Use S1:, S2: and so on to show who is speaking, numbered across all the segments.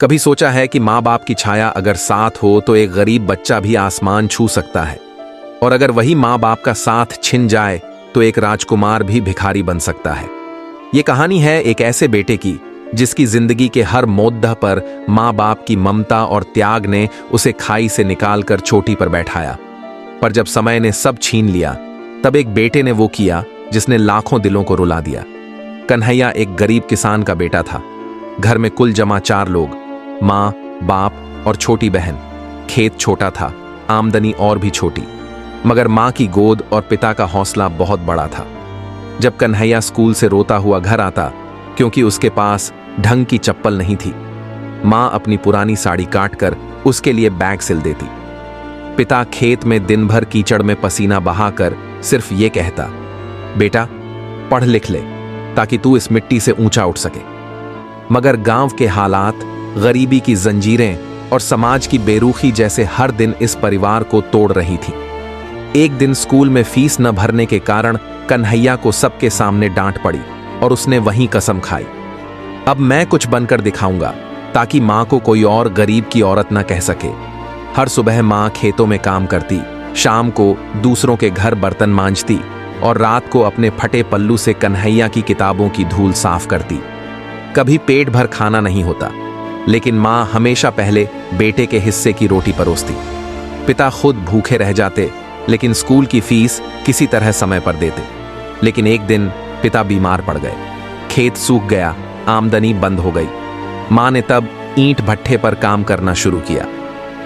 S1: कभी सोचा है कि माँ बाप की छाया अगर साथ हो तो एक गरीब बच्चा भी आसमान छू सकता है, और अगर वही माँ बाप का साथ छिन जाए तो एक राजकुमार भी भिखारी बन सकता है। ये कहानी है एक ऐसे बेटे की जिसकी जिंदगी के हर मोद्दा पर माँ बाप की ममता और त्याग ने उसे खाई से निकालकर चोटी पर बैठाया। पर जब समय ने सब छीन लिया, तब एक बेटे ने वो किया जिसने लाखों दिलों को रुला दिया। कन्हैया एक गरीब किसान का बेटा था। घर में कुल जमा 4 लोग, माँ, बाप और छोटी बहन। खेत छोटा था, आमदनी और भी छोटी, मगर माँ की गोद और पिता का हौसला बहुत बड़ा था। जब कन्हैया स्कूल से रोता हुआ घर आता क्योंकि उसके पास ढंग की चप्पल नहीं थी, माँ अपनी पुरानी साड़ी काटकर उसके लिए बैग सिल देती। पिता खेत में दिन भर कीचड़ में पसीना बहाकर सिर्फ ये कहता, बेटा पढ़ लिख ले ताकि तू इस मिट्टी से ऊंचा उठ सके। मगर गांव के हालात, गरीबी की जंजीरें और समाज की बेरुखी जैसे हर दिन इस परिवार को तोड़ रही थी। एक दिन स्कूल में फीस न भरने के कारण कन्हैया को सबके सामने डांट पड़ी और उसने वहीं कसम खाई, अब मैं कुछ बनकर दिखाऊंगा ताकि मां को कोई और गरीब की औरत न कह सके। हर सुबह मां खेतों में काम करती, शाम को दूसरों के घर बर्तन मांजती और रात को अपने फटे पल्लू से कन्हैया की किताबों की धूल साफ करती। कभी पेट भर खाना नहीं होता, लेकिन मां हमेशा पहले बेटे के हिस्से की रोटी परोसती। पिता खुद भूखे रह जाते, लेकिन स्कूल की फीस किसी तरह समय पर देते। लेकिन एक दिन पिता बीमार पड़ गए, खेत सूख गया, आमदनी बंद हो गई। मां ने तब ईंट भट्ठे पर काम करना शुरू किया।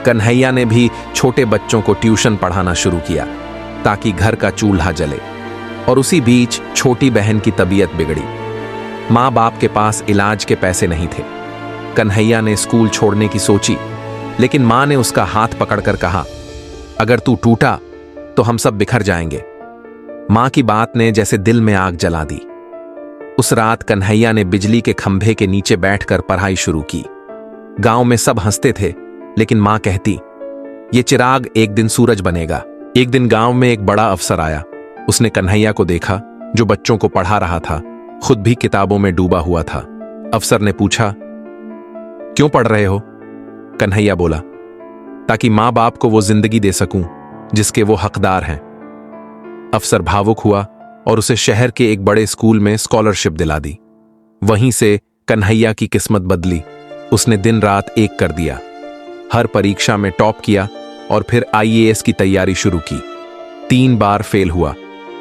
S1: कन्हैया ने भी छोटे बच्चों को ट्यूशन पढ़ाना शुरू किया ताकि घर का चूल्हा जले। और उसी बीच छोटी बहन की तबीयत बिगड़ी। माँ बाप के पास इलाज के पैसे नहीं थे। कन्हैया ने स्कूल छोड़ने की सोची, लेकिन माँ ने उसका हाथ पकड़कर कहा, अगर तू टूटा तो हम सब बिखर जाएंगे। माँ की बात ने जैसे दिल में आग जला दी। उस रात कन्हैया ने बिजली के खंभे के नीचे बैठकर पढ़ाई शुरू की। गांव में सब हंसते थे, लेकिन माँ कहती, ये चिराग एक दिन सूरज बनेगा। एक दिन गांव में एक बड़ा अफसर आया। उसने कन्हैया को देखा जो बच्चों को पढ़ा रहा था, खुद भी किताबों में डूबा हुआ था। अफसर ने पूछा, क्यों पढ़ रहे हो? कन्हैया बोला, ताकि मां बाप को वो जिंदगी दे सकूं जिसके वो हकदार हैं। अफसर भावुक हुआ और उसे शहर के एक बड़े स्कूल में स्कॉलरशिप दिला दी। वहीं से कन्हैया की किस्मत बदली। उसने दिन रात एक कर दिया, हर परीक्षा में टॉप किया और फिर IAS की तैयारी शुरू की। 3 बार फेल हुआ,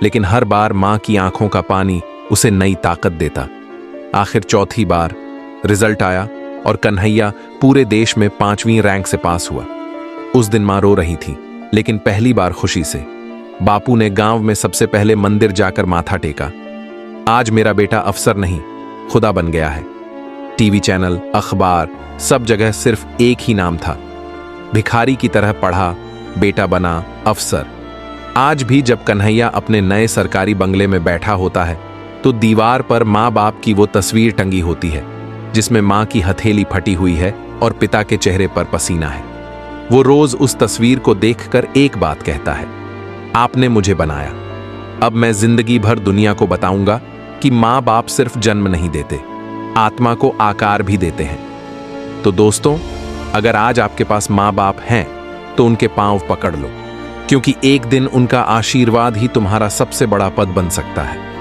S1: लेकिन हर बार मां की आंखों का पानी उसे नई ताकत देता। आखिर चौथी बार रिजल्ट आया और कन्हैया पूरे देश में 5वीं रैंक से पास हुआ। उस दिन मां रो रही थी, लेकिन पहली बार खुशी से। बापू ने गांव में सबसे पहले मंदिर जाकर माथा टेका। आज मेरा बेटा अफसर नहीं, खुदा बन गया है। टीवी चैनल, अखबार, सब जगह सिर्फ एक ही नाम था, भिखारी की तरह पढ़ा, बेटा बना अफसर। आज भी जब कन्हैया अपने नए सरकारी बंगले में बैठा होता है तो दीवार पर माँ बाप की वो तस्वीर टंगी होती है जिसमें माँ की हथेली फटी हुई है और पिता के चेहरे पर पसीना है। वो रोज उस तस्वीर को देखकर एक बात कहता है, आपने मुझे बनाया, अब मैं जिंदगी भर दुनिया को बताऊंगा कि माँ बाप सिर्फ जन्म नहीं देते, आत्मा को आकार भी देते हैं। तो दोस्तों, अगर आज आपके पास माँ बाप हैं तो उनके पांव पकड़ लो, क्योंकि एक दिन उनका आशीर्वाद ही तुम्हारा सबसे बड़ा पद बन सकता है।